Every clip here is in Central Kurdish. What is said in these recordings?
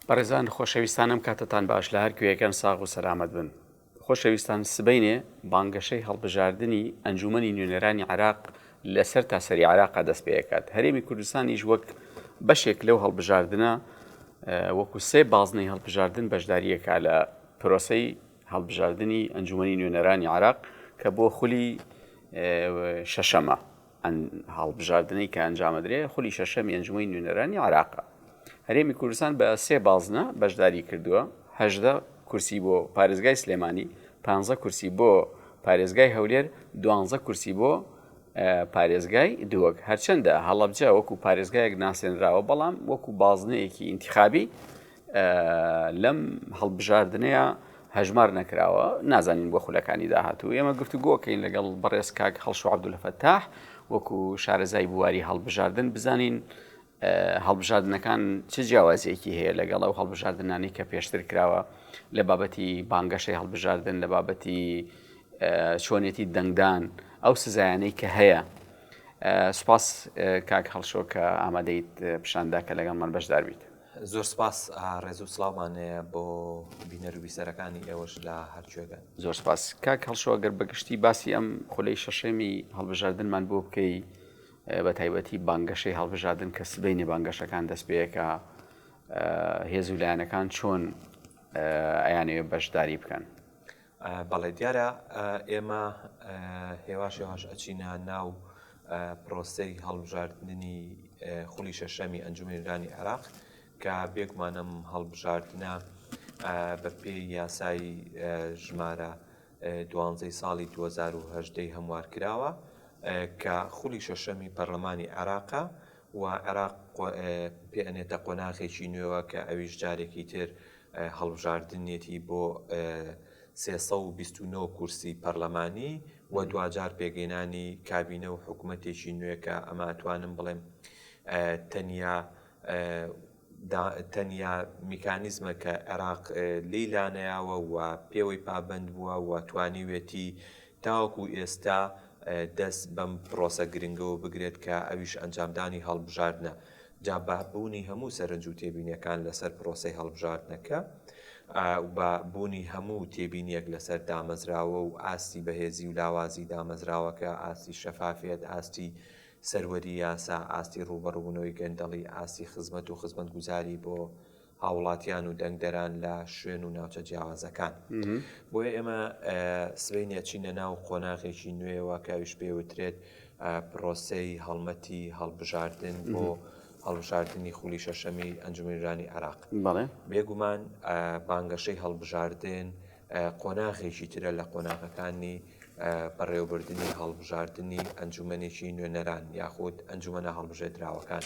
بەڕێزان خۆشەویستانم کاتتان باش لە هەر کوێیەکەن ساغ و سەلامەت بن. خۆشەویستان سبەینێ بانگەشەی هەڵبژاردننی ئەنجومەنی نوێنەرانی عراق لەسەر تاسەری عراقا دەست پێکات. هەرێمی کوردستانیش وەک بەشێک لەو هەڵبژاردنە وەکو سێ بازنەی هەڵبژاردن بەشداریەکە لە پرۆسەی هەڵبژاردننی ئەنجومەنی نوێنەرانی عراق کە بۆ خولی شەشەمە هەڵبژاردنەی کە ئەنجامەدرێ خولی شەشەمی ئەنجومەنی نوێنەرانی عراقا. هەرێمی کوردستان بە سێ بازنە بەشداری کردووە، 18 کورسی بۆ پارێزگای سلێمانی، 15 کورسی بۆ پارێزگای هەولێر، 12 کورسی بۆ پارێزگای دووەک. هەرچەندە هەڵەبجە وەکو پارێزگایەک ناسێنراوە، بەڵام وەکو بازنەیەکی ئینتیخابی لەم هەڵبژاردنەیە هەژمار نەکراوە. نازانین بۆ خولەکانی داهاتوو. ئێمە گفتوگۆکەین لەگەڵ بەڕێز کاک خەڵشو عەبدولفەتاح وەکو شارەزای بواری هەڵبژاردن، بزانین هەڵبژاردنەکان چ جیاوازیەکی هەیە لەگەڵ ئەو هەڵبژاردنانی کە پێشتر کراوە لە بابەتی بانگەشەی هەڵبژاردن، لە بابەتی چۆنێتی دەنگدان، ئەو سزایانەی کە هەیە. سوپاس کاک خەڵشۆ کە ئامادەیت پیشاندا کە لەگەڵمان بەشدار بیت. زۆر سپاس ڕێز و سڵاومانەیە بۆ بینەر و بیسەرەکانی ئێوەش لە هەرکوێگەن. زۆر سپاس کاک خەڵشۆ، ئەگەر بەگشتی باسی ئەم خولەی شەشەمی هەڵبژاردنمان بۆ بکەی، بە تایبەتی بانگەشەی هەڵبژاردن کە سبەینێ بانگەشەکان دەست پێیەکە، هێز و لایەنەکان چۆن ئەیانەوێ بەشداری بکەن؟ بەڵێ دیارە ئێمە هێواش ئەچینە ناو پرۆسەی هەڵبژاردننی خولی شەشەمی ئەنجومەنی نوێنەرانی عێراق کە بێگومانم هەڵبژاردنە بە پێی یاسای ژمارە 12 ساڵی 2018 هەموار کراوە کە خولی شەشەمی پەرلەمانی عێراقا و عێراق پێئەنێتە قۆناغێکی نوێوە کە ئەویش جارێکی تر هەڵبژاردنێتی بۆ 329 کورسی پەرلەمانی و دوجار پێگەینانی کابینە و حکوومەتێکی نوێکە ئەمە ئەتوانم بڵێم تەنیا میکانیزمە کە عێراق لێیلانەیەوە و پێوەی پابند بووە و توانیوێتی تاوەکو ئێستا دەست بەم پرۆسە گرنگەوە بگرێت کە ئەویش ئەنجامدانی هەڵبژاردنە. جا بەبوونی هەموو سەرنج و تێبینیەکان لەسەر پرۆسەی هەڵبژاردنەکە بە بوونی هەموو تێبینیەک لەسەر دامەزراوە و ئاستی بەهێزی و لاوازی دامەزراوەکە، ئاستی شەفافێت، ئاستی سەروەری یاسا، ئاستی ڕوبەڕوونەوەی گەندەڵی، ئاستی خزمەت و خزمەتگوزاری بۆ هاوڵاتیان و دەنگدەران لە شوێن و ناوچە جیاوازەکان. بۆیە ئێمە سبەینێ چینە ناو قۆناغێکی نوێەوە کاویش پێوترێت پرۆسەی هەڵمەتی هەڵبژاردن بۆ هەڵبژاردننی خولی شەشەمی ئەنجومەنی نوێنەرانی عێراق. بێگومان بانگەشەی هەڵبژاردن قۆناغێکی ترە لە قۆناغەکانی بەڕێوەبردننی هەڵبژاردننی ئەنجومەنێکی نوێنەران یاخود ئەنجومەنە هەڵبژێردراوەکان.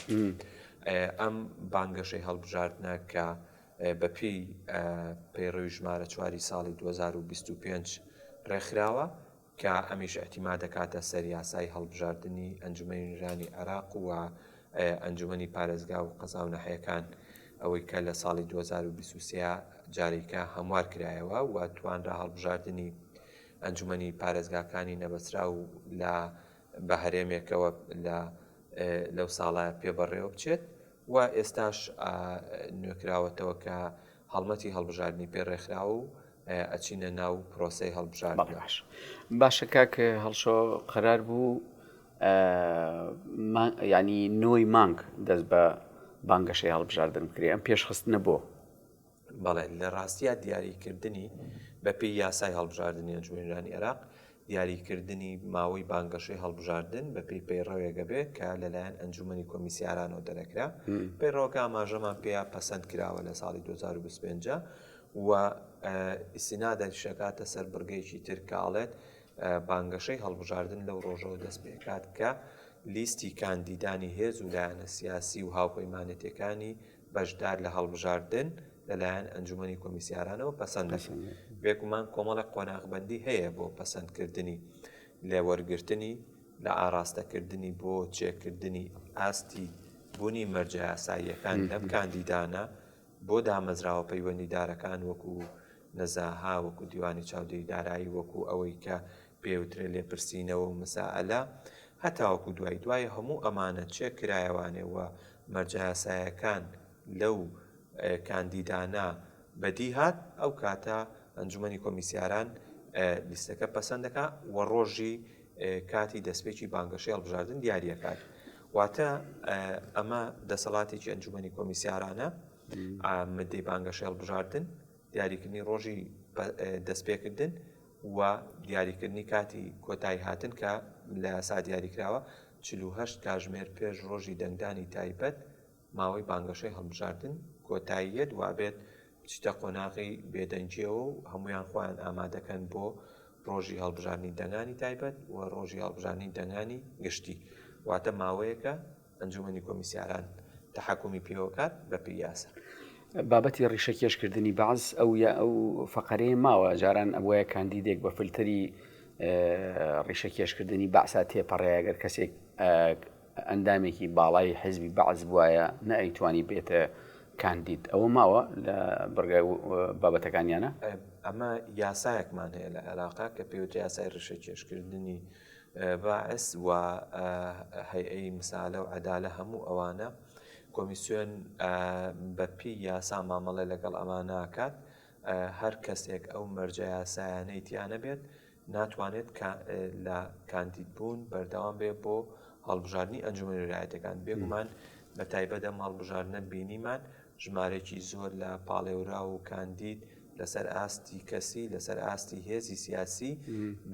ئەم بانگەشەی هەڵبژاردنە کە بەپێی پەیڕەوی ژمارە 4 ساڵی 2025 ڕێکخراوە کە ئەمیش ئەحتیما دەکاتە سەر یاسای هەڵبژاردننی ئەنجومەنی نوێنەرانی عێراق و ئەنجومەنی پارێزگا و قەزا و نەحیەکان، ئەوەی کە لە ساڵی 2023 جارێکە هەموار کرایەوە و توانرا هەڵبژاردننی ئەنجومەنی پارێزگاکانی نەبەسرا و لە بە هەرێمێکەوە لەو ساڵە پێبەڕێوە بچێت و ئێستاش نوێکراوەتەوە کە هەڵمەتی هەڵبژاردننی پێڕێکخراوە و ئەچینە ناو پرۆسەی هەڵبژاردن. باشە کاک هەڵشۆ، قەرار بوو ینی نۆی مانگ دەست بە بانگەشەی هەڵبژاردن بکرێ، ئەم پێشخستنە بۆ؟ بەڵێ لە ڕاستیە دیاریکردنی بەپێی یاسای هەڵبژاردننی ئەنجومەنی نوێنەرانی عێراق دیاریکردنی ماوەی بانگەشەی هەڵبژاردن بەپێی پەیڕەوێگە بێت کە لەلایەن ئەنجومەنی کۆمیسیارانەوە دەرەکرا. پەیڕەوەکە ئاماژەمان پێیا پەسەند کراوە لە ساڵی 2025 و ئیسینادەشەکاتە سەر بڕگەیەکی تر کاڵێت بانگەشەی هەڵبژاردن لەو ڕۆژەوە دەست پێکات کە لیستی کاندیدانی هێز و لایەنە سیاسی و هاوپەیمانێتەکانی بەشدار لە هەڵبژاردن لەلایەن ئەنجومەنی کۆمیسیارانەوە پەسەند دەکەن. بێگومان کۆمەڵێک قۆناغبەندی هەیە بۆ پەسەندکردنی لێوەرگرتنی لە ئاراستەکردنی بۆ چێکردنی ئاستی بوونی مەرجە یاساییەکان لەم کاندیدانە بۆ دامەزراوە پەیوەندیدارەکان وەکو نەزاها، وەکو دیوانی چاودێری دارایی، وەکو ئەوەی کە پێوترێ لێپرسینەوە و مەسائەلە، هەتاوەکو دوای هەموو ئەمانە چێک کرایەوانێ و مەرجە یاساییەکان لەو کاندیدانە بەدی هات ئەو کاتە ئەنجومەنی کۆمیسیاران لیستەکە پەسەند دەکات و ڕۆژی کاتی دەستپێکی بانگەشەی هەڵبژاردن دیاریەکات. واتە ئەمە دەسەڵاتێکی ئەنجومەنی کۆمیسیارانە مدەی بانگەشەی هەڵبژاردن، دیاریکردنی ڕۆژی دەستپێکردن و دیاریکردنی کاتی کۆتایی هاتن کە لە یاسا دیاریکراوە 48 کاتژمێر پێش ڕۆژی دەنگدانی تایبەت ماوەی بانگەشەی هەڵبژاردن کۆتاییەت وابێت شتە قۆناغی بێدەنجیەوە و هەمویان خۆیان ئامادەکەن بۆ ڕۆژی هەڵبژاردننی دەنگانی تایبەت و ڕۆژی هەڵبژاردننی دەنگانی گشتی. واتە ماوەیەکە ئەنجومەنی کۆمیسیاران تەحەکومی پێوەکات بە پێی یاسا. بابەتی ڕیشەکێشکردنی بەعز ئەو فەقەرەیە ماوە جاران ئەوەیە کاندیدێک بە فلتری ڕیشەکێشکردنی بەعسا تێپەڕێ ئەگەر کەسێک ئەندامێکی باڵای حزبی بەعز بواە نەئەیتوانی بێتە کاندید. ئەوە ماوە لە بەرگای بابەتەکانیانە. ئەمە یاسایەکمان هەیە لە عێراقا کە پێوتە یاسای ڕیشەکێشکردنی باعث و هەیئەی مسالە و عەدالە هەموو ئەوانە کۆمیسیۆن بەپی یاسا مامەڵێ لەگەڵ ئەمانەکات هەر کەسێک ئەو مەرجە یاسایانەی تیانە بێت ناتوانێت لە کاندید بوون بەردەوام بێ بۆ هەڵبژاردننی ئەنجومەنی ویلایەتەکان. بێگومان بە تایبەت ئەم هەڵبژاردنە بینیمان ژمارێکی زۆر لە پاڵێورا و کاندید لەسەر ئاستی کەسی لەسەر ئاستی هێزی سیاسی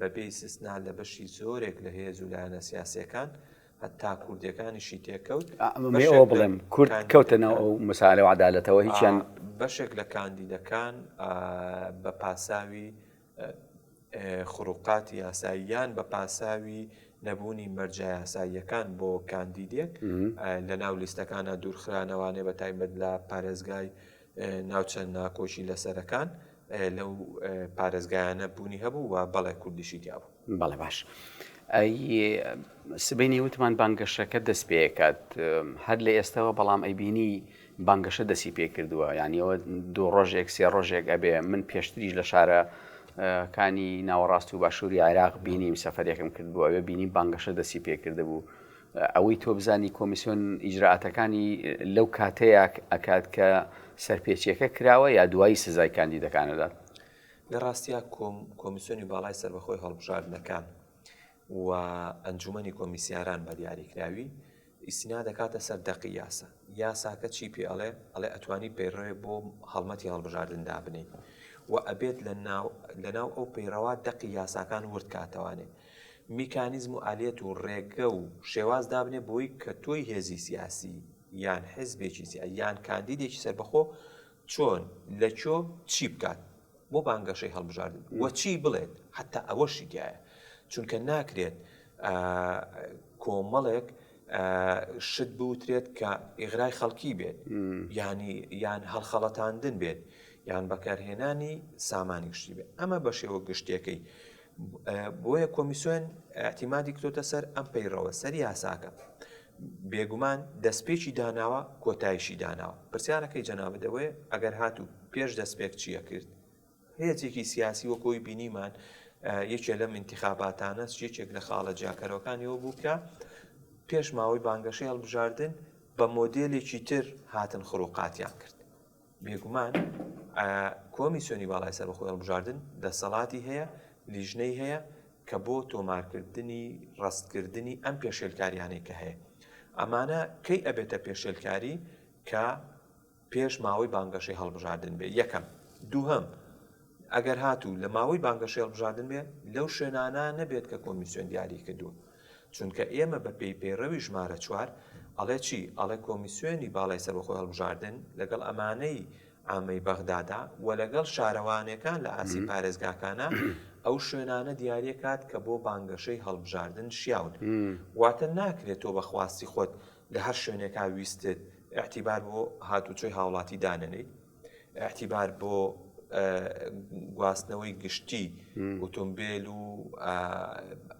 بەبێ ئیسtisنا لە بەشی زۆرێک لە هێز و لایەنە سیاسیەکان هەتا کوردەکانیشی تێکەوت ئەوە بڵێم کورد کەوتنەوە ئەو مسالە و عەدالەتەوە هیچیان بەشێک لە کاندیدەکان بە پاساوی خروقاتی یاساییان بە پاساوی نەبوونی مەرجە یاساییەکان بۆ کاندیدێک لە ناو لیستەکانە دوورخرانەوانێ بە تایبەت لە پارێزگای ناوچەند ناکۆشی لەسەرەکان لەو پارێزگایانە بوونی هەبوو و بەڵێ کوردیشی تیا بوو. بەڵێ باش. سبەینی وتمان بانگەشەکە دەست پێکات هەر لە ئێستاەوە بەڵام ئەیبینی بانگەشە دەستی پێ کردووە، یعنی ئەوە 2 ڕۆژێک 3 ڕۆژێک ئەبێ. من پێشتریش لە شارە کانی ناوەڕاست و باشووری عێراق بینیم سەفەرێکم کرد بوو ئەوێ بینی بانگەشە دەستی پێ کرده بوو. ئەوەی تۆ بزانی کۆمیسیۆن ئیجرائاتەکانی لەو کاتەیە ئەکات کە سەرپێچیەکە کراوە یا دوایی سزای کاندیدەکانەدات. لە ڕاستیە کۆمیسیۆنی باڵای سەربەخۆی هەڵبژاردنەکان و ئەنجومەنی کۆمیسیاران بە دیاریکراوی ئیسنا دەکاتە سەر دەقی یاساکە چی پێ ئەڵێ ئەتوانی پەیڕەوێ بۆ هەڵمەتی هەڵبژاردندا بنێ و ئەبێت لەناو ئەو پەیڕەوە دەقی یاساکان ورد کاتەوانێ میکانیزم و ئالێت و ڕێگە و شێواز دابنێ بۆی کە تۆی هێزی سیاسی یان حزبێکی یان کاندیدێکی سەربەخۆ چۆن لەکۆ چی بکات بۆ بانگەشەی هەڵبژاردن وە چی بڵێت حتا ئەوەشی تایە، چونکە ناکرێت کۆمەڵێک شت بوترێت کە ئیغرای خەڵکی بێت یان هەڵخەڵەتاندن بێت یان بەکارهێنانی سامانی گشتی بێت. ئەمە بە شێوە گشتیەکەی بۆیە کۆمیسیۆن ئەتیمادی کردۆتە سەر ئەم پەیڕەوە سەر یاساکە. بێگومان دەستپێکی داناوە کۆتاییشی داناوە. پرسیارەکەی جەنابەتەوەی ئەگەر هاتوو پێش دەستپێک چییە کرد؟ هێزێکی سیاسی وەکۆی بینیمان یەکێ لەم انتخاباتانە یەکێک لە خاڵە جیاکەرەوەکانیەوە بوو کە پێش ماوەی بانگەشەی هەڵبژاردن بە مۆدێلێکی تر هاتن خروقاتیان کرد. بێگومان کۆمیسیۆنی باڵای سەربەخۆی هەڵبژاردن دەسەڵاتی هەیە لیژنەی هەیە کە بۆ تۆمارکردنی ڕستکردنی ئەم پێشێلکاریانەی کە هەیە. ئەمانە کەی ئەبێتە پێشێلکاری کە پێش ماوەی بانگەشەی هەڵبژاردن بێ. یەکەم. دووهەم، ئەگەر هاتوو لە ماوەی بانگەشەی هەڵبژاردن بێ لەو شوێنانە نەبێت کە کۆمیسیۆن دیاری کردووە، چونکە ئێمە بە پێیپێڕەوی ژمارە 4 ئەڵێ چی؟ ئەڵێ کۆمیسیۆنی باڵای سەربەخۆی هەڵبژاردن لەگەڵ ئەمانەی ئامەی بەغدادا و لەگەڵ شارەوانەکان لە ئاسی پارێزگاکانە ئەو شوێنانە دیارەکات کە بۆ بانگەشەی هەڵبژاردن شیاون. واتە ناکرێت تۆ بەخواستی خۆت لە هەر شوێنێکا ویستت ئەعتیبار بۆ هاتوچۆی هاوڵاتی دانەنەی، ئەعتیبار بۆ گواستنەوەی گشتی ئۆتۆمبیل و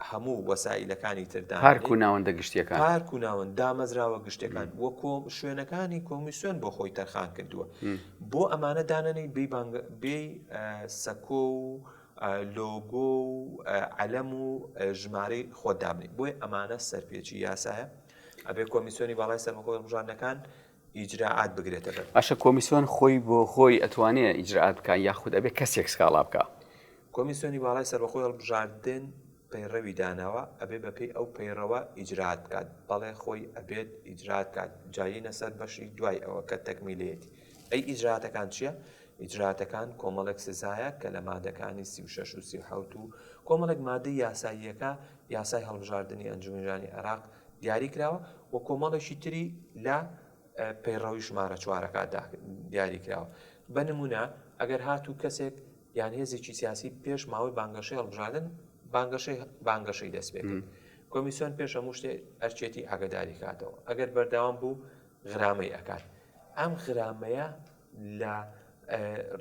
هەموو وەسائلەکانی تردان پارک و ناوەندە گشتیەکان پارک و ناوەند دامەزراوە گشتەکان وەکۆ شوێنەکانی کۆمیسیۆن بۆ خۆی تەرخان کردووە بۆ ئەمانە دانەنەی بێ سەکۆ و لۆگۆ و عەلەم و ژمارەی خۆدابنی. بۆی ئەمانە سەرپێچی یاسایە. ئەبێ کۆمیسیۆنی باڵای سەربەخۆی هەڵبژاردنەکان ئیجراعات بگرێتە بەر. باشە کۆمیسیۆن خۆی بۆ خۆی ئەتوانێت ئیجراعات بکەن یاخود ئەبێ کەسێک سکاڵا بکە. کۆمیسیۆنی باڵای سەربەخۆی هەڵبژاردن پەیڕەوی داناوە ئەبێ بەپێی ئەو پەیڕەوە ئیجراعات بکات، بەڵێ خۆی ئەبێت ئیجراعات بکات جایینە سەر بەشی دوای ئەوە کە تەکمیلەتی. ئەی ئیجراعاتەکان چییە؟ ئیجراعاتەکان کۆمەڵێک سزایە کە لە مادەکانی 36 و 37 و کۆمەڵێک مادەی یاساییەکە یاسای هەڵبژاردننی ئەنجومەنجانی عێراق دیاری کراوە و کۆمەڵێکی تری لە پەیڕەوی ژمارە 4ەکە دیاری کراوە. بە نمونە ئەگەر هاتوو کەسێک یان هێزێکی سیاسی پێش ماوەی بانگەشەی هەڵبژاردن بانگەشەی دەست پێ کرد. کۆمیسیۆن پێش هەموو شتێ ئەرچێتی ئاگاداری کاتەوە. ئەگەر بەردەوام بوو غرامەی ئەکات. ئەم غرامەیە لە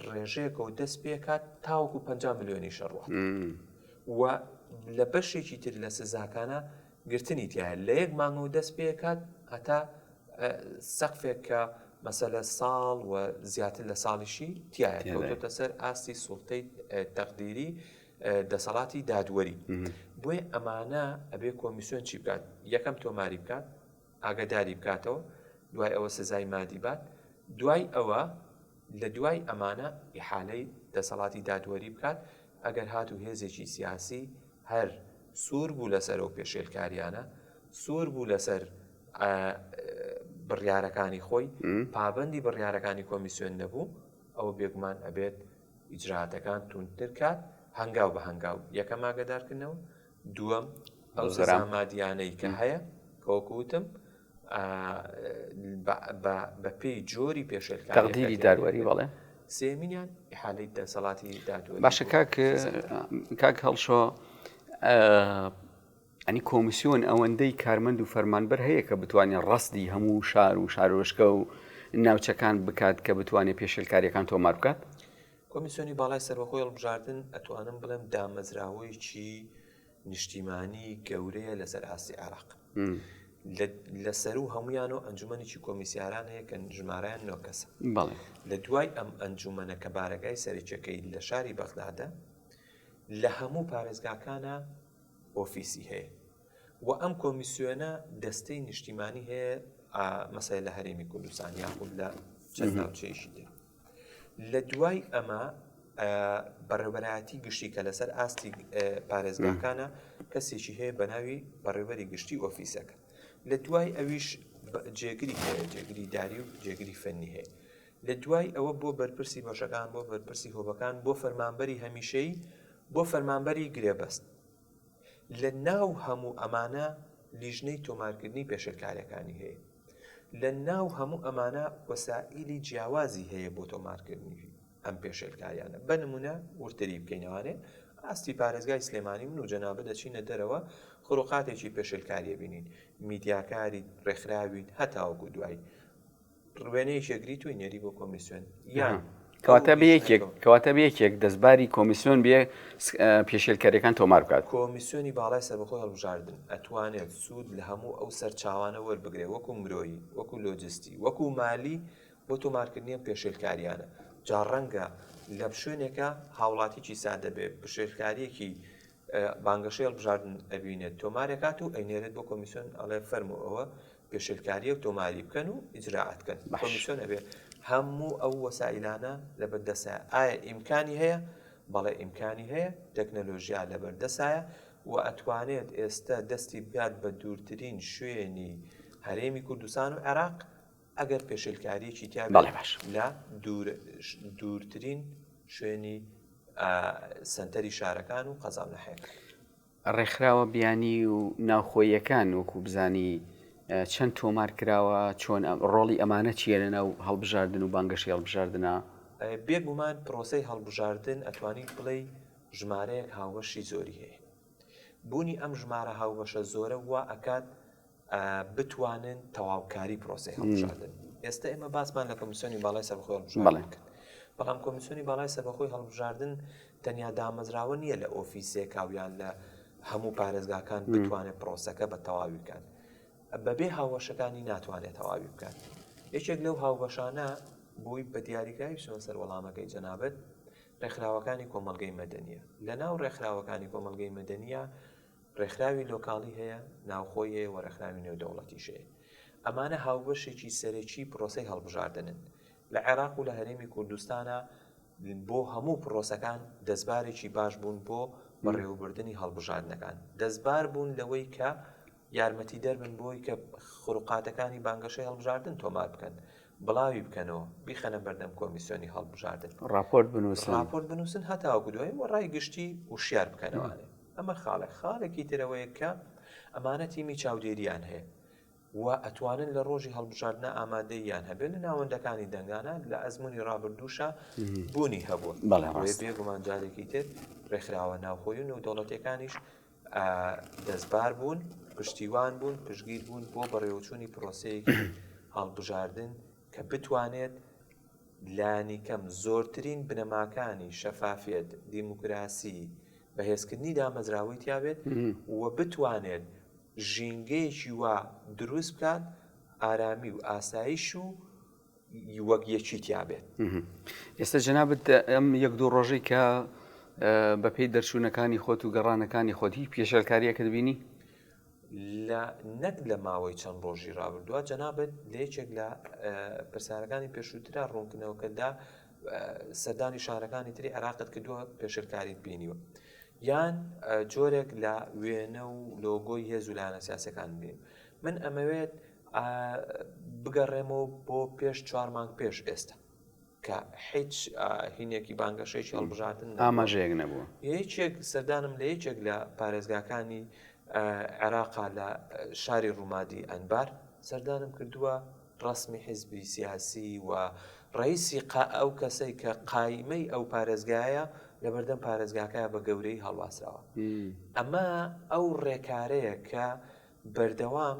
ڕێژەیەکەوە دەست پێکات تاوەکو 50 ملیۆنی شەڕوات و لە بەشێکی تر لە سزاکانە گرتنی تایە لە یەک مانگەوە دەست پێکات هەتا سەقفێک کە مەسەلە ساڵ و زیاتر لە ساڵیشی تایە کەوتۆتە سەر ئاستی سوڵتەی تەقدیری دەسەڵاتی دادوەری. بۆیە ئەمانە ئەبێ کۆمیسیۆن چی بکات؟ یەکەم تۆماری بکات، ئاگاداری بکاتەوە، دوای ئەوە سزای مادی بات، دوای ئەوە لە دوای ئەمانە ئیحالەی دەسەڵاتی دادوەری بکات. ئەگەر هاتوو هێزێکی سیاسی هەر سوور بوو لەسەر ئەو پێشێلکاریانە، سوور بوو لەسەر بڕیارەکانی خۆی، پابەندی بڕیارەکانی کۆمیسیۆن نەبوو، ئەوە بێگومان ئەبێت ئیجراعاتەکان توندتر کات هەنگاو بە هەنگاو. یەکەم ئاگادارکردنەوە، دووەم ئەو سزا مادیانەی کە هەیە کەوەکوتم بە پێی جۆری پێشێلکاری تەقدیری دادوەری بەڵێ سێمینیان ئیحالەی دەسەڵاتی دادوەری. باشە کاک هەڵشۆ ئەنی کۆمیسیۆن ئەوەندەی کارمەند و فەرمانبەر هەیە کە بتوانێت ڕەستی هەموو شار و شارۆشکە و ناوچەکان بکات کە بتوانێت پێشێلکاریەکان تۆمار بکات؟ کۆمیسیۆنی باڵای سەربەخۆی هەڵبژاردن ئەتوانم بڵێم دامەزراوەیەکی نیشتیمانی گەورەیە لەسەر ئاستی عێراق. لەسەر و هەمویانەوە ئەنجومەنێکی کۆمیسیاران هەیە کە ژمارەیان 9 کەسە. لە دوای ئەم ئەنجومەنە کە بارگای سەرچەکەی لە شاری بەغدادە لە هەموو پارێزگاکانە ئۆفیسی هەیە و ئەم کۆمیسیۆنە دەستەی نیشتیمانی هەیە مەسەلە لە هەرێمی کوردستان یاخود لە چەند ناوچەیەشی تر. لە دوای ئەمە بەڕێوەبەرایەتی گشتی کە لەسەر ئاستی پارێزگاکانە کەسێکی هەیە بە ناوی بەڕێوەبەری گشتی ئۆفیسەکە. لە دوای ئەویش جێگری هەیە، جێگری داری و جێگری فەنی هەیە. لە دوای ئەوە بۆ بەرپرسی بەشەکان، بۆ بەرپرسی هۆبەکان، بۆ فەرمانبەری هەمیشەیی، بۆ فەرمانبەری گرێبەست. لە ناو هەموو ئەمانە لیژنەی تۆمارکردنی پێشێلکاریەکانی هەیە. لە ناو هەموو ئەمانە وەسائیلی جیاوازی هەیە بۆ تۆمارکردنی ئەم پێشێلکاریانە. بە نمونە ورتری بکەینەوانێ ئاستی پارێزگای سلێمانی من و جەنابە دەچینە دەرەوە خڕوقاتێکی پێشێلکاریە بینین، میدیاکاری ڕێکخراوین هەتاوەکو دوای ڕوێنەی شێگری توی نێری بۆ کۆمیسیۆن یان کەواتە بە یەکێک دەستباری کۆمیسیۆن بێ پێشێلکاریەکان تۆمار بکات. کۆمیسیۆنی باڵای سەربەخۆی هەڵبژاردن ئەتوانێت سوود لە هەموو ئەو سەرچاوانە وەربگرێ، وەکو مرۆیی، وەکو لۆجستی، وەکو مالی بۆ تۆمارکردنی پێشێلکاریانە. جا ڕەنگە لە شوێنێکە هاوڵاتیی سادە بێ پێشێلکاریەکی بانگەشەی هەڵبژاردن ئەبینێت تۆمارێکات و ئەینێرێت بۆ کۆمیسیۆن ئەڵێ فەرموو ئەوە پێشێلکاریە و تۆماری بکەن و ئیجراعاتکەن. کۆمیسیۆن ئەبێ هەموو ئەو وەسائلانە لەبەردەستایە. ئایا ئیمکانی هەیە؟ بەڵێ ئیمکانی هەیە، تەکنەلۆژیا لەبەردەستایە و ئەتوانێت ئێستا دەستی بگات بە دوورترین شوێنی هەرێمی کوردستان و عێراق ئەگەر پێشێلکاریەکی تیا لە دوورترین شوێنی سنتەری شارەکان و قەزاونەحەیەکان. ڕێکخراوە بیانی و ناوخۆییەکان وەکو بزانی چەند تۆمار کراوە، چۆن ڕۆڵی ئەمانە چیە لە ناو هەڵبژاردن و بانگەشی هەڵبژاردنە؟ بێگومان پرۆسەی هەڵبژاردن ئەتوانین بڵێ ژمارەیەک هاوبەشی زۆری هەیە. بوونی ئەم ژمارە هاوبەشە زۆرە وا ئەکات بتوانن تەواوکاری پرۆسەی هەڵبژاردن. ئێستا ئێمە باسمان لە کۆمیسیۆنی باڵای سەربەخۆی هەڵبژاردن کرد، بەڵام کۆمیسیۆنی باڵای سەربەخۆی هەڵبژاردن تەنیا دامەزراوە نییە لە ئۆفیسێک کاویان لە هەموو پارێزگاکان بتوانێت پرۆسەکە بە تەواوی بکات. بەبێ هاوبەشەکانی ناتوانێت تەواوی بکات. یەکێک لەو هاوبەشانە بۆی بە دیاریکراوی چۆن سەر وەڵامەکەی جەنابەت ڕێکخراوەکانی کۆمەڵگەی مەدەنیە. لە ناو ڕێکخراوەکانی کۆمەڵگەی مەدەنیە ڕێکخراوی لۆکاڵی هەیە، ناوخۆی هەیە و ڕێکخراوی نێودەوڵەتیش هەیە. ئەمانە هاوبەشێکی سەرەکی پرۆسەی هەڵبژاردنن لە عێراق و لە هەرێمی کوردستانە بۆ هەموو پرۆسەکان دەستبارێکی باش بوون بۆ بەڕێوەبردننی هەڵبژاردنەکان دەستبار بوون لەوەی کە یارمەتی دەربن بۆی کە خروقاتەکانی بانگەشەی هەڵبژاردن تۆمار بکەن بڵاوی بکەنەوە بیخەنە بەردەم کۆمیسیۆنی هەڵبژاردن راپۆرت بنووسن هەتاوەکو دوای وەڕای گشتی وشیار بکەنەوەێ ئەمە خاڵێکی ترەوەیە کە ئەمانە تیمی چاودێریان هەیە و ئەتوانن لە ڕۆژی هەڵبژاردنە ئامادەیان هەبێت لە ناوەندەکانی دەنگانە لە ئەزمموی ڕابردووشە بوونی هەبووە بێگومان جارێکی تر ڕێکخراوە ناوخۆی و نەودەوڵەتەکانیش دەستبار بوون پشتیوان بوون پشگیر بوون بۆ بەڕێوەچوونی پرۆسەیەکی هەڵبژاردن کە بتوانێت لانی کەم زۆرترین بنەماکانی شەفافیت دیموکراسی بەهێزکردنی دامەزراوەی تیابێت و بتوانێت ژینگەیەکی وا دروست بکات ئارامی و ئاسایش و وەک یەکی تیابێت ئێستا جەنابەت ئەم یەک دوو ڕۆژەی کە بەپێی دەرچوونەکانی خۆت و گەڕانەکانی خۆتی پێشەلکاریەکە دەبینی نەک لە ماوەی چەند ڕۆژی ڕابردووە جەنابەت لە یەکێک لە پرسیارەکانی پێشووترا ڕوونکردنەوەکەدا سەردانی شارەکانی تری عێراقت کردووە پێشەلکاریت بینیوە یان جۆرێک لە وێنە و لۆگۆی هێز و لایەنە سیاسەکان بین من ئەمەوێت بگەڕێمەوە بۆ پێش 4 مانگ پێش ئێستا کە هیچ هینێکی بانگەشەی هەڵبژاردن ئاماژەیەک نەبووە یەکێک سەردانم لە یەکێک لە پارێزگاکانی عێراقا لە شاری ڕوومادی ئەنبار سەردانم کردووە ڕسمی حیزبی سیاسی و ڕئیسی ئەو کەسەی کە قایمەی ئەو پارێزگایە لە بەردەم پارێزگاکە بە گەورەی هەڵواسراوە ئەمە ئەو ڕێکارەیە کە بەردەوام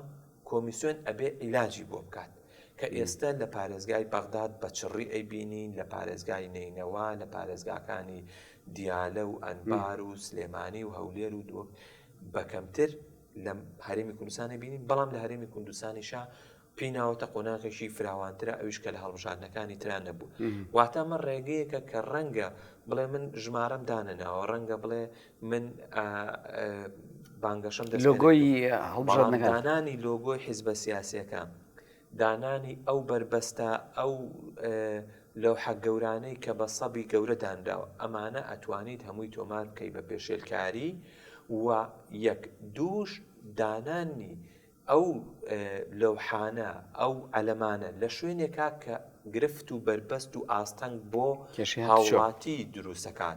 کۆمیسیۆن ئەبێ عیلاجی بۆ بکات کە ئێستا لە پارێزگای بەغداد بە چڕی ئەیبینین لە پارێزگای نینەوە لە پارێزگاکانی دیالە و ئەنبار و سلێمانی و هەولێر و دۆ بەکەمتر لە هەرێمی کوردستانی بینین بەڵام لە هەرێمی کوردستانیشا پێیناوەتە قۆناغێکی فراوانترە ئەویش کە لە هەڵبژاردنەکانی تران نەبوو واتە من ڕێگەیەکە کە ڕەنگە بڵێ من ژمارەم دانەناوە ڕەنگە بڵێ من بانگەشەم لۆگۆی هەڵبژاردنەکان دانانی لۆگۆی حیزبە سیاسیەکان دانانی ئەو بربەستە ئەو لەوحە گەورانەی کە بە سەبی گەورە دانراوە ئەمانە ئەتوانیت هەمووی تۆمار بکەی بە پێشێلکاری و یەک دووش دانانی ئەو لەوحانە ئەو ئەلەمانە لە شوێنێکا کە گرفت و بربەست و ئاستەنگ بۆ هاوڵاتی دروستەکان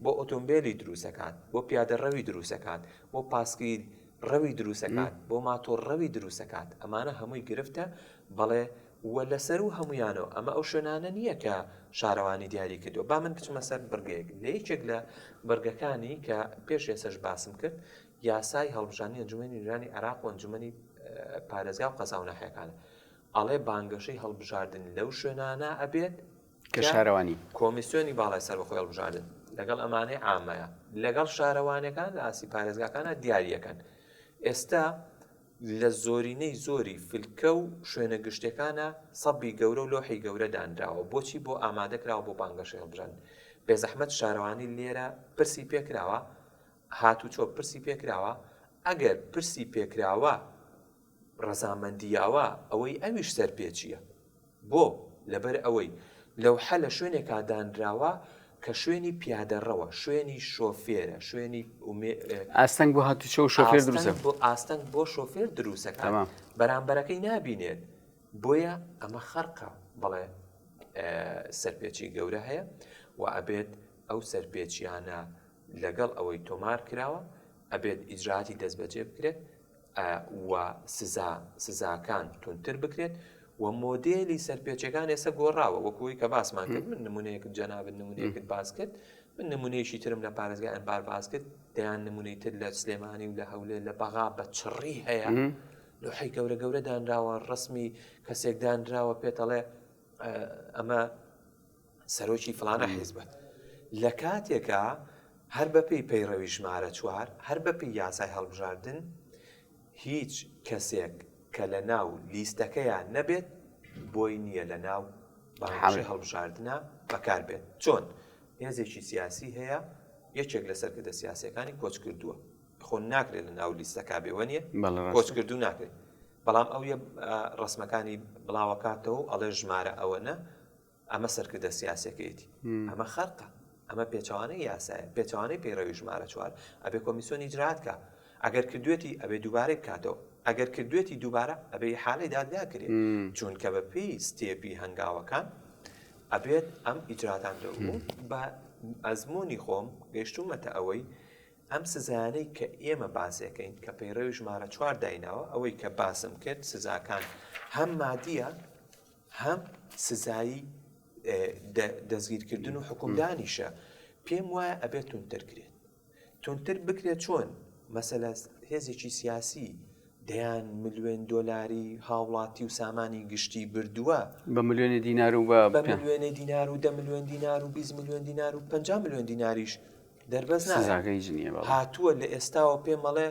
بۆ ئۆتۆمبیلی دروستەکان بۆ پیادەڕەوی دروستەکان بۆ پاسکیل ڕەوی دروستەکان بۆ ماتۆر ڕەوی دروستەکات ئەمانە هەمووی گرفتە بەڵێ وە لەسەر و هەمویانەوە ئەمە ئەو شوێنانە نییە کە شارەوانی دیاری کردو با من کچمە سەر بڕگەیەک لە یەکێک لە بەرگەکانی کە پێش ێسەش باسم کرد یاسای هەڵبژاردنی ئەنجومەنی نوێنەرانی عێراق و ئەنجومەنی پارێزگا و قەزا و ناحیەکانە ئەڵێ بانگەشەی هەڵبژاردن لەو شوێنانە ئەبێت کە شارەوانی کۆمیسیۆنی باڵای سەربەخۆی هەڵبژاردن لەگەڵ ئەمانەی عامەیە لەگەڵ شارەوانەکان لە ئاسی پارێزگاکانە دیاریەکەن ئێستا لە زۆرینەی زۆری فلکە و شوێنە گشتەکانە سەبی گەورە و لۆحی گەورە دانراوە بۆچی بۆ ئامادەکراوە بۆ بانگەشەی هەڵبژاردن بێزەحمەت شارەوانی لێرە پرسی پێکراوە هاتوچۆ پرسی پێکراوە ئەگەر پرسی پێکراوە ڕەزامەندیاوە ئەوەی ئەویش سەرپێچیە بۆ لەبەر ئەوەی لەوحە لە شوێنێکا دانراوە کە شوێنی پیادەڕەوە شوێنی شۆفێرە شوێنی ئاستەنگ بۆ هاتوچۆ و شۆفێر دروستە ئاستەنگ بۆ شۆفێر دروستەکان بەرامبەرەکەی نابینێت بۆیە ئەمە خەرقە بڵێ سەرپێچی گەورە هەیە و ئەبێت ئەو سەرپێچیانە لەگەڵ ئەوەی تۆمار کراوە ئەبێت ئیجراتی دەست بەجێ بکرێت و سزاکان تونتر بکرێت و مۆدێلی سەرپێچەکان ئێستا گۆڕاوە وەکوی کە باسمان کرد من نمونەیەکت جەناب نمونەیەکت باس کرد من نمونەیەکی ترم لە پارێزگای ئەنبار باس کرد دەیان نمونەی تر لە سلێمانی و لە هەولێر لە بەغا بە چڕی هەیە لۆحەی گەورە گەورە دانراوە ڕسمی کەسێک دانراوە پێتەڵێ ئەمە سەرۆکی فلانە حیزبە لە کاتێکە هەر بەپێی پەیڕەوی ژمارە 4 هەر بەپێی یاسای هەڵبژاردن هیچ کەسێک کە لە ناو لیستەکەیان نەبێت بۆی نییە لە ناو بانگەشەی هەڵبژاردنە بەکار بێت چۆن هێزێکی سیاسی هەیە یەکێک لە سەرکردە سیاسیەکانی کۆچ کردووە خۆ ناکرێت لە ناو لیستەکە بێوە نیە کۆچ کردو ناکرێت بەڵام ئەو ڕسمەکانی بڵاوەکاتەوە ئەڵێ ژمارە ئەوەنە ئەمە سەرکردە سیاسەکەیەتی ئەمە خەرقە ئەمە پێچوانەی یاسایە پێچوانەی پەیڕەوی ژمارە 4 ئەبێ کۆمیسیۆنی ئیجرات کە ئەگەر کردوێتی ئەبێ دووبارەی بکاتەوە ئەگەر کردوێتی دووبارە ئەبێ حاڵی دادگاکرێت چونکە بە پێی ستێپی هەنگاوەکان ئەبێت ئەم ئیجراتان دەبوو بە ئەزمموی خۆم گەیشتومەتە ئەوەی ئەم سزانەی کە ئێمە باسەکەین کە پەیڕەوی ژمارە 4 دایناوە ئەوەی کە باسم کرد سزاکان هەم مادیە هەم سزایی دەستگیرکردن و حکومدانیشە پێم وایە ئەبێت تونترکرێت تونتر بکرێت چۆن مەسەلە هێزێکی سیاسی دەیان ملیۆن دۆلاری هاوڵاتی و سامانی گشتی بردووە بە ملیۆنی دینار و بە ملیۆنی دینار و 10 ملیۆن دینار و 20 ملیۆن دینار و 50 ملیۆن دیناریش دەربەز هاتووە لە ئێستاوە پێم مەڵێ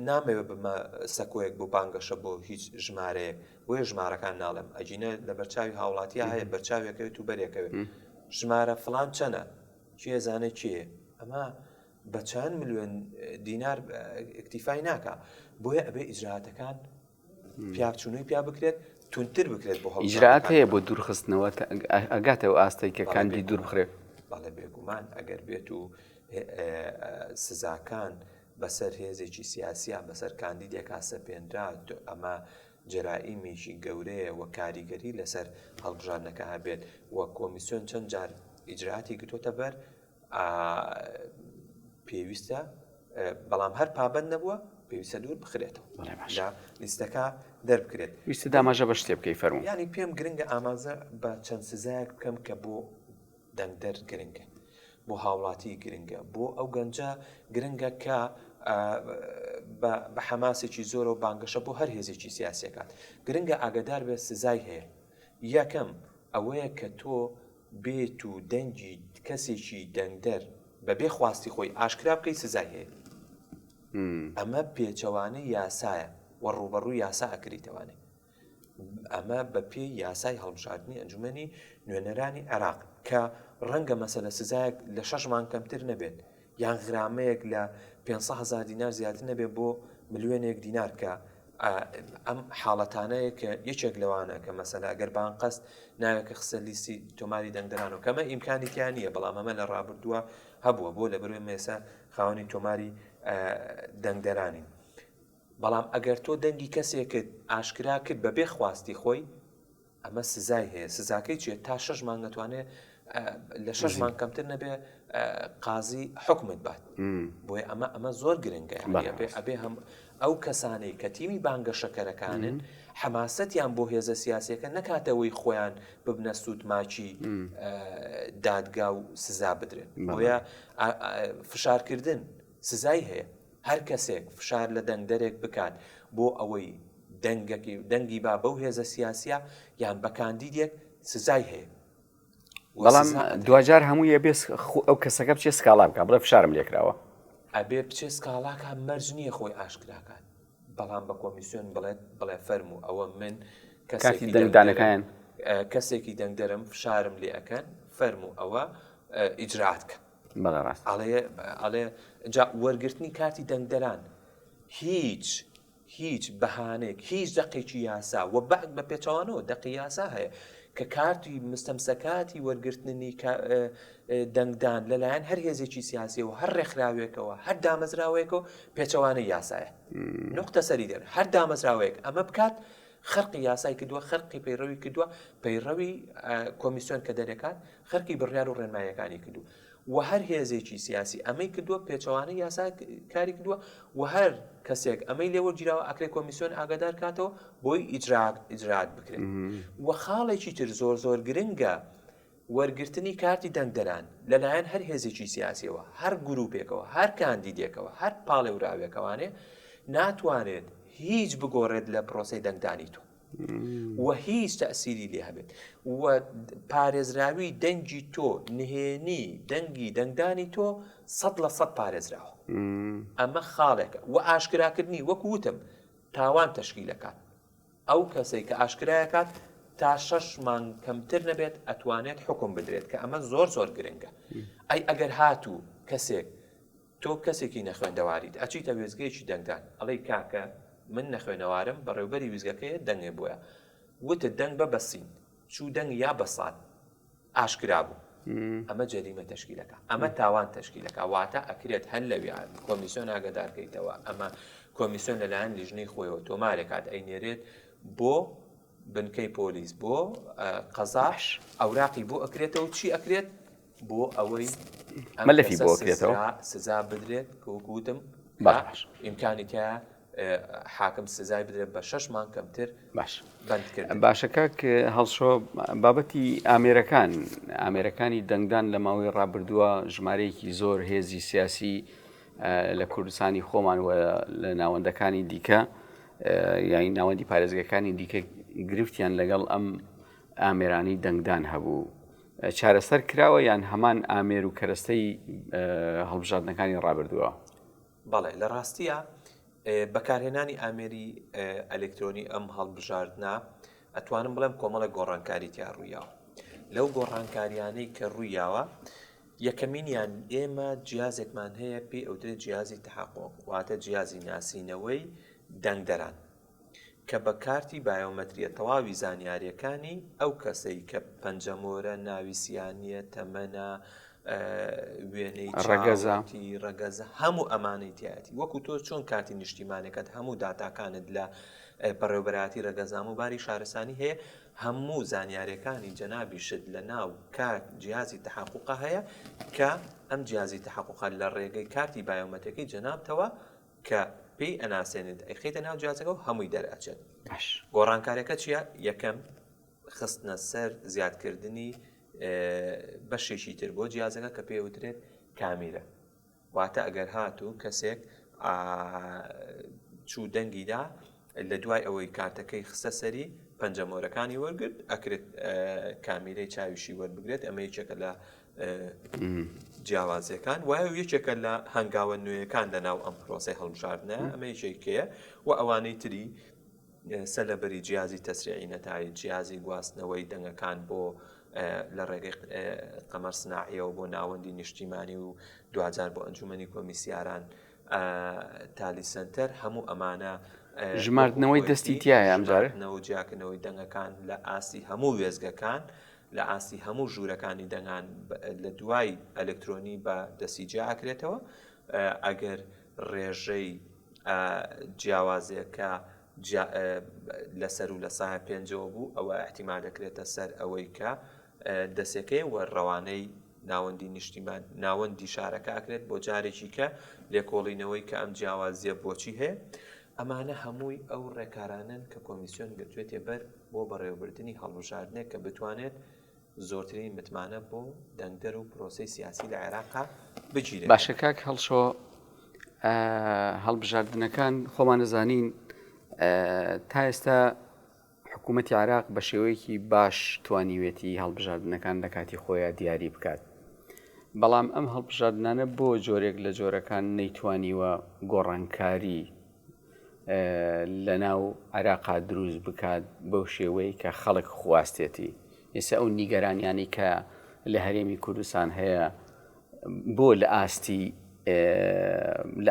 نامەوێت بمە سەکۆیەک بۆ بانگەشە بۆ هیچ ژمارەیەک بۆیە ژمارەکان ناڵێم ئەجینە لە بەرچاوی هاوڵاتی هەیە بەرچاوێکەوێت و بەرێکەوێت ژمارە فلان چەنە چیە زانێت چیە ئەمە بە چەند ملیۆن دینار ئەکتیفای ناکە بۆیە ئەبێ ئیجراتەکان پیاچوونەی پیا بکرێت تونتر بکرێت بۆ ئیجرات هەیە بۆ دوورخستنەوە ئەگاتەوە ئاستەی کە کاندی دوور بخرێت بەڵێ بێگومان ئەگەر بێت و سزاکان بەسەر هێزێکی سیاسیان بەسەر کاندیدێکا سەپێنرا ئەمە جەرائیمێکی گەورەیە و کاریگەری لەسەر هەڵبژاردنەکە هەبێت و کۆمیسیۆن چەند جار ئیجراتی گرتوتە بەر پێویستە بەڵام هەر پابەند نەبووە پێویستە دوور بخرێتەوە لە لیستەکە دەربکرێت ویستە داماژە بە شتێ بکەی فەرموو ینی پێم گرنگە ئامازە بە چەند سزایەک بکەم کە بۆ دەنگدەر گرنگە بۆ هاوڵاتی گرنگە بۆ ئەو گەنجە گرنگە کە بە حەماسێکی زۆر و بانگەشە بۆ هەر هێزێکی سیاسیەکات گرنگە ئاگدار بێت سزای هەیە یەکەم ئەوەیە کە تۆ بێت و دەنگی کەسێکی دەنگدەر بەبێ خواستی خۆی ئاشکرا بکەی سزای هەیە ئەمە پێچەوانەی یاسایە و ڕوبەڕووی یاسا ئەکریتەوانێ ئەمە بە پێی یاسای هەڵبژاردننی ئەنجومەنی نوێنەرانی عێراق کە ڕەنگە مەسەلە سزایەک لە 6 مانگ کەمتر نەبێت یان غرامەیەک لە 500,000 دینار زیاتر نەبێت بۆ ملیۆنێک دینار کە ئەم حاڵەتانەیە کە یەکێک لەوانە کە مەسەلا ئەگەر بان قەست ناوێکە خسە لیستی تۆماری دەنگدەرانەوە کەمە ئیمکانی تیان نییە بەڵام ئەمە لە ڕابردووە هەبووە بۆ لە بەروێ مێسا خاوەنی تۆماری دەنگدەرانی بەڵام ئەگەر تۆ دەنگی کەسێکت ئاشکرا کرد بەبێ خواستی خۆی ئەمە سزای هەیە سزاکەی چێت تا 6 مانگ نەتوانێت لە 6 مانگ کەمتر نەبێ قازی حکومت بات بۆیە ئەمە زۆر گرنگە ئەبێ هەم ئەو کەسانەی کە تیمی بانگەشەکەرەکانن حەماسەتیان بۆ هێزە سیاسیەکە نەکاتەوەی خۆیان ببنە سوودماچی دادگا و سزا بدرێن بۆیە فشارکردن سزای هەیە هەر کەسێک فشار لە دەنگدەرێک بکات بۆ ئەوەی دەنگی با بەو هێزە سیاسیە یان بە کاندیدێک سزای هەیە بەڵام دوجار هەموو بێ ئەو کەسەکە بچێ سکاڵا بکە بڵێ فشارم لێکراوە ئەبێ بچێ سکاڵاکە مەرج نییە خۆی ئاشکراکات بەڵام بە کۆمیسیۆن بڵێ فەرموو ئەوە من کاتی دەنگدانەکان کەسێکی دەنگدەرم فشارم لێ ئەەکەن فەرموو ئەوە ئیجراتکە بەڕاست ئەڵێ وەرگرتنی کاتی دەنگدەران هیچ بەهانێک هیچ دەقێکی یاسا و بەعد بە پێچەوانەوە دەقی یاسا هەیە کە کارتی مستەمسەکاتی وەرگرتنی دەنگدان لەلایەن هەر هێزێکی سیاسیەوە هەر ڕێکخراوێکەوە هەر دامەزراوەیەکەوە پێچەوانەی یاسایە نقطە سەری دەر هەر دامەزراوەیەک ئەمە بکات خەرقی یاسای کردووە خەرقی پەیڕەوی کردووە پەیڕەوی کۆمیسیۆن کە دەرێکات خەرقی بڕیار و ڕێنماییەکانی کردو و هەر هێزێکی سیاسی ئەمەی کردووە پێچەوانەی یاسا کاری کردووە و هەر کەسێک ئەمەی لێوەرگیراوە ئەکرێ کۆمیسیۆن ئاگادار کاتەوە بۆی ئیجرات بکرێت و خاڵێکی تر زۆر گرنگە وەرگرتنی کارتی دەنگدەران لەلایەن هەر هێزێکی سیاسیەوە هەر گروپێکەوە هەر کاندیدێکەوە هەر پاڵێوراوێکەوانێ ناتوانێت هیچ بگۆڕێت لە پرۆسەی دەنگدانی تۆ و هیچ تەسیری لێ هەبێت و پارێزراوی دەنگی تۆ نهێنی دەنگی دەنگدانی تۆ 100% پارێزراوە ئەمە خاڵێکە و ئاشکراکردنی وەکو وتم تاوان تەشکیلەکات ئەو کەسەی کە ئاشکرایەکات تا 6 مانگ کەمتر نەبێت ئەتوانێت حکم بدرێت کە ئەمە زۆر گرنگە ئەی ئەگەر هاتوو کەسێک تۆ کەسێکی نەخوێندەواریت ئەچیتە وێزگەیەکی دەنگدان ئەڵەی کاکە من نەخوێنەوارم بەڕێوبەری ویزگەکەیە دەنگێ بووە وتە دەنگ بە بەسین چوو دەنگ یا بەسات ئاشکرا بوو ئەمە جەریمە تەشکیلەکە ئەمە تاوان تەشکیلەکە واتە ئەکرێت هەر لەوێ کۆمیسیۆن ئاگادارکەیتەوە ئەمە کۆمیسیۆن لەلایەن لیژنەی خۆیەوە تۆمارێک کات ئەینێرێت بۆ بنکەی پۆلیس بۆ قەزاش ئەوراقی بۆ ئەکرێتەوە چی ئەکرێت بۆ ئەوەی مەلەفی بۆ ئەکرێتەوە سزا بدرێت کەوەکوتم باش ئیمکانی تیا حاکم سزای بدرێت بە 6 مانگ کەمتر باش بەندکرد باشەکە هەڵشۆ بابەتی ئامێرەکانی دەنگدان لە ماوەی ڕابردووە ژمارەیەکی زۆر هێزی سیاسی لە کوردستانی خۆمان و لە ناوەندەکانی دیکە یانی ناوەندی پارێزگەکانی دیکە گرفتیان لەگەڵ ئەم ئامێرانی دەنگدان هەبوو چارەسەر کراوە یان هەمان ئامێر و کەرەستەی هەڵبژاردنەکانی ڕابردووە بەڵێ لە ڕاستیە بەکارهێنانی ئامێری ئەلکترۆنی ئەم هەڵبژاردنە ئەتوانم بڵێم کۆمەڵە گۆڕانکاری تیا ڕوویاوە لەو گۆڕانکاریانەی کە ڕوویاوە یەکەمینیان ئێمە جیازێکمان هەیە پێی ئەوترێت جیازی تەحقق واتە جیازی ناسینەوەی دەنگدەران کە بە کارتی بایۆمەتریە تەواوی زانیاریەکانی ئەو کەسەی کە پەنجەمۆرە ناویسیانیە تەمەنە وێنەی ڕەگەزە هەموو ئەمانەی تایەتی وەکو تۆ چۆن کارتی نیشتیمانەکەت هەموو داتاکانت لە بەڕێوەبەراتی ڕەگەزام و باری شارستانی هەیە هەموو زانیاریەکانی جەنابی شت لە ناو کار جیازی تەحققە هەیە کە ئەم جیازی تەحققە لە ڕێگەی کارتی بایۆمەتریەکەی جەنابتەوە کە پێی ئەناسێنێت ئەیخیتە ناو جیازەکە و هەمووی دەرئەچێت گۆڕانکاریەکە چییە؟ یەکەم خستنە سەر زیادکردنی بەشێکی تر بۆ جیازەکە کە پێوترێت کامیرە واتە ئەگەر هاتوو کەسێک چوو دەنگیدا لە دوای ئەوەی کارتەکەی خستە سەری پەنجەمۆرەکانی وەرگرت ئەکرێت کامیرەی چاویشی وەربگرێت ئەمە یەکێکە لە جیاوازیەکان وایە یەکێکە لە هەنگاوە نوێیەکان لەناو ئەم پرۆسەی هەڵبژاردنە ئەمە یەکێکەیە و ئەوانەی تری سەلەبەری جیازی تەسریعی نەتایج جیازی گواستنەوەی دەنگەکان بۆ لە ڕێگەی قەمەر سناعیەوە بۆ ناوەندی نیشتیمانی و دوجار بۆ ئەنجومەنی کۆمیسیاران تالی سنتەر هەموو ئەمانە ژماردنەوەی دەستی تایە ئەمجارنەوە جیاکردنەوەی دەنگەکان لە ئاستی هەموو وێزگەکان لە ئاستی هەموو ژوورەکانی دەنگان لە دوای ئەلکترۆنی بە دەستی جیاکرێتەوە ئەگەر ڕێژەی جیاوازیەکە لەسەر و لە ساحە پێنجەوە بوو ئەوە احتیمال دەکرێتە سەر ئەوەی کە دەسێکەی وە ڕەوانەی ناوەندی نیشتیمان ناوەندی شارەکە ئەکرێت بۆ جارێکی کە لێکۆڵینەوەی کە ئەم جیاوازیە بۆچی هەیە ئەمانە هەمووی ئەو ڕێکارانن کە کۆمیسیۆن گرتوێتێ بەر بۆ بەڕێوەبردننی هەڵبژاردنێک کە بتوانێت زۆرترین متمانە بۆ دەنگدەر و پرۆسەی سیاسی لە عێراقا بگیرێت باشە کاک هەڵشۆ هەڵبژاردنەکان خۆمان نەزانین تا ئێستا حکوومەتی عێراق بە شێوەیەکی باش توانیوێتی هەڵبژاردنەکان لە کاتی خۆیان دیاری بکات بەڵام ئەم هەڵبژاردنانە بۆ جۆرێک لە جۆرەکان نەیتوانیوە گۆڕانکاری لە ناو عێراقا دروست بکات بەو شێوەی کە خەڵک خواستێتی ئێستا ئەو نیگەرانیانی کە لە هەرێمی کوردستان هەیە بۆ لە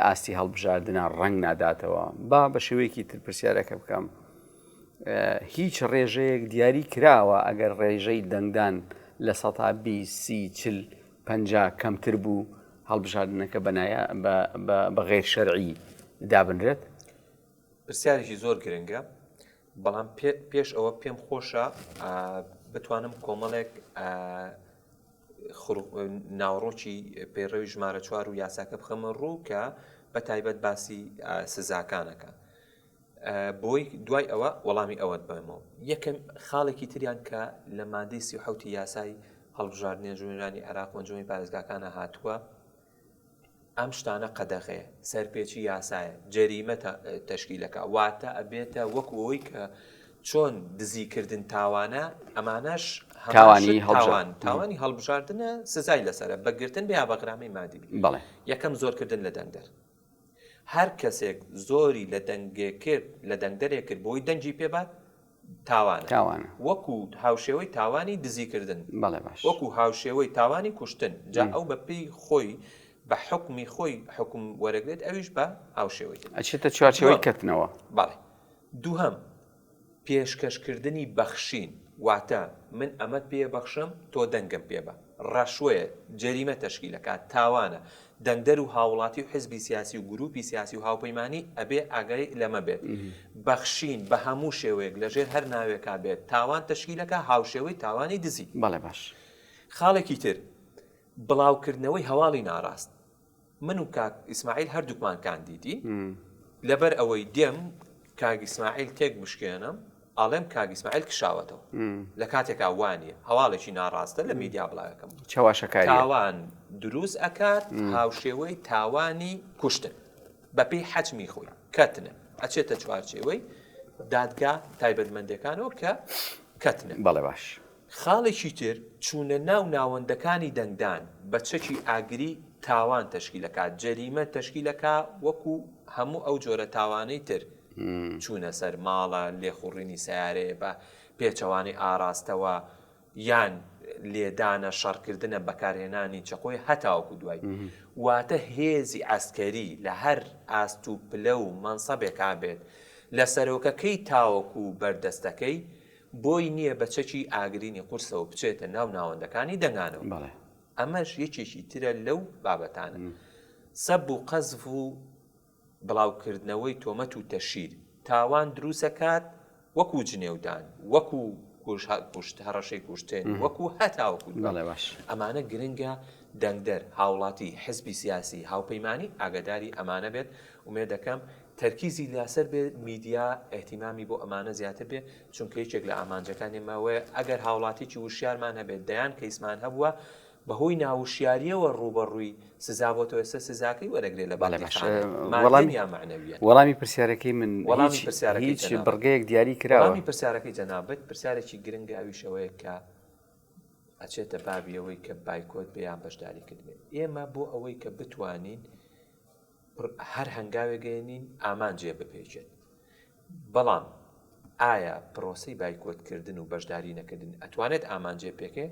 ئاستی هەڵبژاردنە ڕەنگ ناداتەوە با بە شێوەیەکی تر پرسیارەکە بکەم هیچ ڕێژەیەک دیاری کراوە ئەگەر ڕێژەی دەنگدان لە 120-40-50 کەمتر بوو هەڵبژاردنەکە بە غێر شەرعی دابنرێت پرسیارێکی زۆر گرنگە بەڵام پێش ئەوە پێم خۆشە بتوانم کۆمەڵێک ناوڕۆکی پێڕەوی ژمارە 4 و یاساکە بخەمە ڕوو کە بە تایبەت باسی سزاکانەکە بۆی دوای ئەوە وەڵامی ئەوەت بەمەوە یەکەم خاڵێکی تریان کە لە مادەی 37 یاسای هەڵبژاردنی ژوورانی عێراق و ئەنجومەی پارێزگاکانە هاتووە ئەم شتانە قەدەغەیە سەرپێچی یاسایە جەریمە تەشکیلەکە واتە ئەبێتە وەکو ئەوەی کە چۆن دزیکردن تاوانە ئەمانەش تاوانی هەڵبژاردنە سزای لەسرە بەگرتن بیا بەغرامەی مادی بەڵێ یەکەم زۆرکردن لە دەنگدەر هەر کەسێک زۆری لە دەنگدەرێک کرد بۆی دەنگی پێبات تاوانە وەکو هاوشێوەی تاوانی دزیکردن بەڵێ باش وەکو هاوشێوەی تاوانی کوشتن جا ئەو بە پێی خۆی بە حکمی خۆی حکم وەرەگرێت ئەویش بە هاوشێوەی ئەچێتە چوارچێوەی کەتنەوە. بەڵێ دووهەم پێشکەشکردنی بەخشین واتە من ئەمەت پێ بەخشم تۆ دەنگم پێ بە ڕەشوەیە جەریمە تەشکیلەکات تاوانە دەنگدەر و هاوڵاتی و حزبی سیاسی و گروپی سیاسی و هاوپەیمانی ئەبێ ئاگای لەمە بێت بەخشین بە هەموو شێوەیەک لەژێر هەر ناوێکا بێت تاوان تەشکیلەکە هاوشێوەی تاوانی دزی. بەڵێ باش. خاڵێکی تر بڵاوکردنەوەی هەواڵی ناڕاست من و کاک ئیسماعیل هەردووکمان کاندیدی لەبەر ئەوەی دێم کاک ئیسماعیل تێک بشکێنم ئاڵێم کاک ئیسماعیل کشاوەتەوە لە کاتێکا وانە هەواڵێکی ناڕاستە لە میدیا بڵاوەکەم چاواشەکاری تاوان دروست ئەکات هاوشێوەی تاوانی کوشتن بەپێی حەجمی خۆی کەتنە ئەچێتە چوارچێوەی دادگا تایبەتمەندەکانەوە کە کەتنە. بەڵێ باش. خاڵێکی تر چوونە ناو ناوەندەکانی دەنگدان بە چەکی ئاگری تاوان تەشکیلەکات جەریمە تەشکیلەکە وەکو هەموو ئەو جۆرە تاوانەی تر چوونە سەر ماڵە لێخوڕینی سیارەیە بە پێچەوانی ئاراستەوە یان لێدانە شەڕکردنە بەکارهێنانی چەقۆی هەتاوەکو دوای واتە هێزی عەسکەری لە هەر ئاست و پلە و مەنسەبێکا بێت لە سەرۆکەکەی تاوەکو بەردەستەکەی بۆی نییە بە چەکی ئاگرینی قورسەوە بچێتە ناو ناوەندەکانی دەنگانەوە. ئەمەش یەکێکی ترە لەو بابەتانە سەب و قەزف و بڵاوکردنەوەی تۆمەت و تەشیر تاوان دروستەکات وەکو جنێودان وەکو کوشت هەڕەشەی کوشتێن وەکو هەتاوەکو ئەمانە گرنگە دەنگدەر هاوڵاتی حزبی سیاسی هاوپەیمانی ئاگاداری ئەمانە بێت ومێ دەکەم تەرکیزی لاسەر بێ میدیا ئەحتیمامی بۆ ئەمانە زیاتر بێ چونکە یەکێک لە ئامانجەکانی ماوەیە ئەگەر هاوڵاتێکی وشیارمان هەبێت دەیان کەیسمان هەبووە بەهۆی ناوشیاریەوە ڕوبەڕووی سزا بۆ تۆ ئێستا سزاکەی وەرەگرێت لە وەڵامی پرسیارەکەی من هیچ بڕگەیەک دیاری کراوە. وەڵامی پرسیارەکەی جەنابەت پرسیارێکی گرنگە ئەویشەوەیە کە ئەچێتە بابیەوەی کە بایکۆت بەیان بەشداری کردبێت ئێمە بۆ ئەوەی کە بتوانین هەر هەنگاوێگەێنین ئامانجێ بپێچێت بەڵام ئایا پرۆسەی بایکۆتکردن و بەشداری نەکردن ئەتوانێت ئامانجێ پێکێ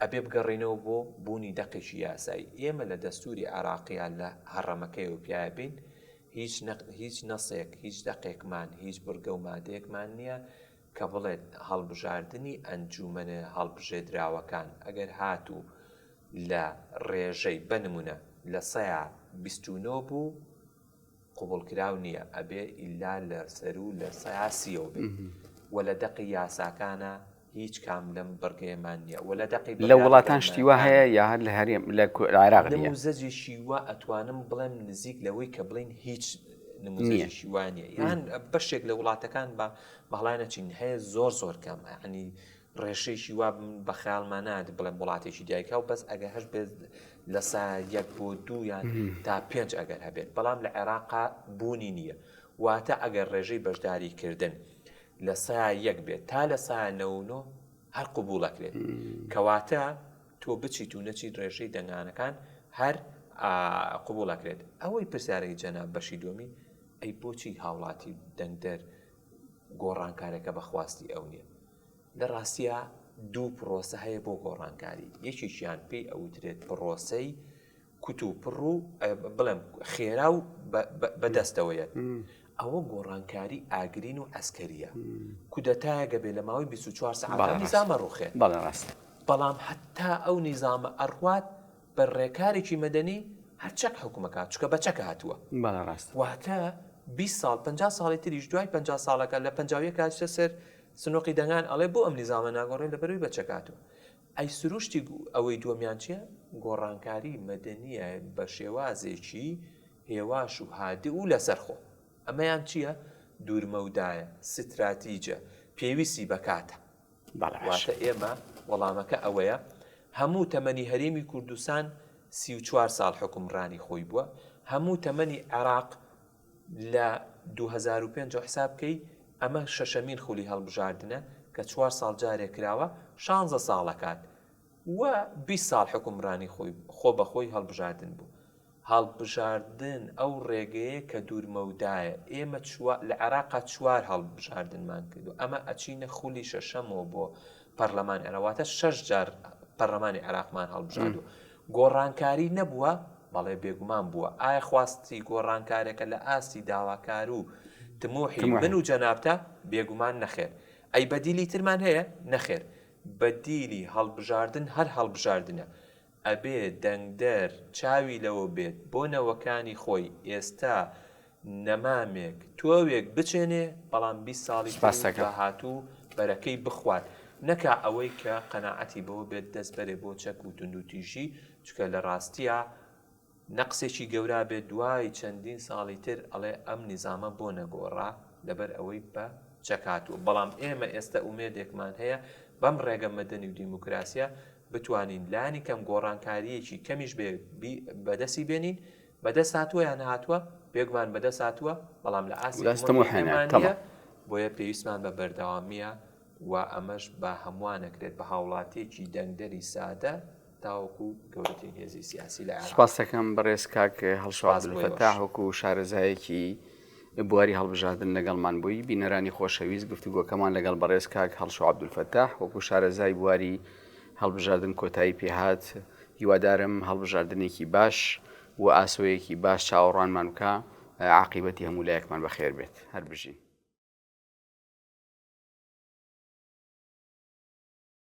ئەبێ بگەڕینەوە بۆ بوونی دەقێکی یاسایی ئێمە لە دەستوری عراقیان لە هەڕەمەکەی و پیاە بین هیچ نەسێک هیچ دەقێکمان هیچ بڕگە و مادەیەکمان نییە کە بڵێت هەڵبژاردننی ئەنجومەنە هەڵبژێدراوەکان ئەگەر هاتوو لە ڕێژەی بنمونە لە سەیە 29 بوو قوبڵکراو نییە ئەبێ ئیلا لە سەر و لە سەیاسیەوە بێت وە لە دەقی یاساکانە هیچ کام لەم بەرگەیەمان نییە وە لە دەقی لە وڵاتان شتیوە هەیە یا هەر لە هەرێم لە عێراق نموزەجێکی وە ئەتوانم بڵێم نزیک لەوەی کە بڵین هیچ نموزەجێکی وانە یان بەشێک لە وڵاتەکان بە بەڵانەچین هەیە زۆر کەم ینی ڕێشەیەکی وا بە خەیاڵمان نادە بڵێم وڵاتێکی دیایکە و بەس ئەگە هەش بێت لە سا 1 بۆ 2 یان تا 5 ئەگەر هەبێت بەڵام لە عێراقا بوونی نییە واتە ئەگەر ڕێژەی بەشداریکردن لە سا 1 بێت تا لە سا 9 هەر قوبوڵەکرێت کەواتە تۆ بچیت و نەچیت ڕێژەی دەنگانەکان هەر قوبوڵەکرێت ئەوەی پرسیارەی جەناب بەشی دومی ئەی بۆچی هاوڵاتی دەنگدەر گۆڕانکارەکە بەخواستی ئەو نییە لە ڕاستیە دوو پرۆسە هەیە بۆ گۆڕانکاری یەکێکیان پێی ئەوترێت پرۆسەی کوت و پڕ و بڵێم خێرا و بەدەستەوەیە ئەوە گۆڕانکاری ئاگرین و ئەسکەریە کودەتایەگە بێ لە ماوەی 24 ساعت نیزامە ڕوخێت بەڵام حتا ئەو نیزامە ئەڕوات بە ڕێکارێکی مەدەنی هەرچەک حکومەکات چکە بەچەکە هاتووە واتە 20 ساڵ 50 ساڵی تریش دوای 50 ساڵەکە لە 50 کاتشە سەر سنووقی دەنگان ئەڵێ بۆ ئەم نیزامە ناگۆڕێن لە بەروی بەچەکاتوە ئەی سروشتی ئەوەی دووەمیان چییە گۆڕانکاری مەدەنیە بە شێوازێکی هێواش و هادی و لەسەرخۆ ئەمەیان چییە دوورمەودایە ستراتیجە پێویستی بەکاتە واتە ئێمە وەڵامەکە ئەوەیە هەموو تەمەنی هەرێمی کوردستان 34 ساڵ حکومڕانی خۆی بووە هەموو تەمەنی عێراق لە 2005 حساب بکەی ئەمە شەشەمین خولی هەڵبژاردنە کە 4 ساڵ جارێک کراوە 16 ساڵەکات و 20 ساڵ حکومڕانی خۆ بەخۆی هەڵبژاردن بوو هەڵبژاردن ئەو ڕێگەیە کە دوورمەودایە ئێمە لە عێراقا 4 هەڵبژاردنمان کردو ئەمە ئەچینە خولی شەشەمەوە بۆ پەرلەمانی عێراقواتە 6 جار پەرلەمانی عێراقمان هەڵبژاردو گۆڕانکاری نەبووە بەڵێ بێگومان بووە ئایا خواستی گۆڕانکارێکە لە ئاستی داواکار و تموحی من و جەنابتە بێگومان نەخێر ئەی بەدیلی ترمان هەیە نەخێر بەدیلی هەڵبژاردن هەر هەڵبژاردنە ئەبێ دەنگدەر چاوی لەوە بێت بۆ نەوەکانی خۆی ئێستا نەمامێک تۆوێک بچێنێ بەڵام 20 ساڵی هاتوو بەرەکەی بخوات نەکا ئەوەی کە قەناعەتی بەوە بێت دەست بەرێ بۆ چەک و تونند و تیژی چکە لە ڕاستیە نەقسێکی گەورە بێت دوای چەندین ساڵی تر ئەڵێ ئەم نیزامە بۆ نەگۆڕا لەبەر ئەوەی بە چەکاتوە بەڵام ئێمە ئێستا ئومێدێکمان هەیە بەم ڕێگە مەدەنی و دیموکراسیە بتوانین لانی کەم گۆڕانکاریەکی کەمیش بەدەستی بێنین بەدەست هاتووە یان هاتووە بێگومان بەدەست هاتووە بەڵام لە ئاسیمانە بۆیە پێویستمان بە بەردەوامیە و ئەمەش بە هەمووانەکرێت بە هاوڵاتیەکی دەنگدەری سادە تاوەکو گەورەترین هێزی سیاسی لە سپاس دەکەم بەڕێز کاک هەڵشۆ عەبدولفەتاح وەکو شارەزایەکی بواری هەڵبژاردن لەگەڵمان بووی بینەرانی خۆشەویست گفتوگۆکەمان لەگەڵ بەڕێز کاک هەڵشۆ عەبدولفەتاح وەکو شارەزای بواری هەڵبژاردن کۆتایی پێهات هیوادارم هەڵبژاردنێکی باش و ئاسۆیەکی باش چاوەڕوانمان بکە عاقیبەتی هەموو لایەکمان بەخێر بێت هەر بژین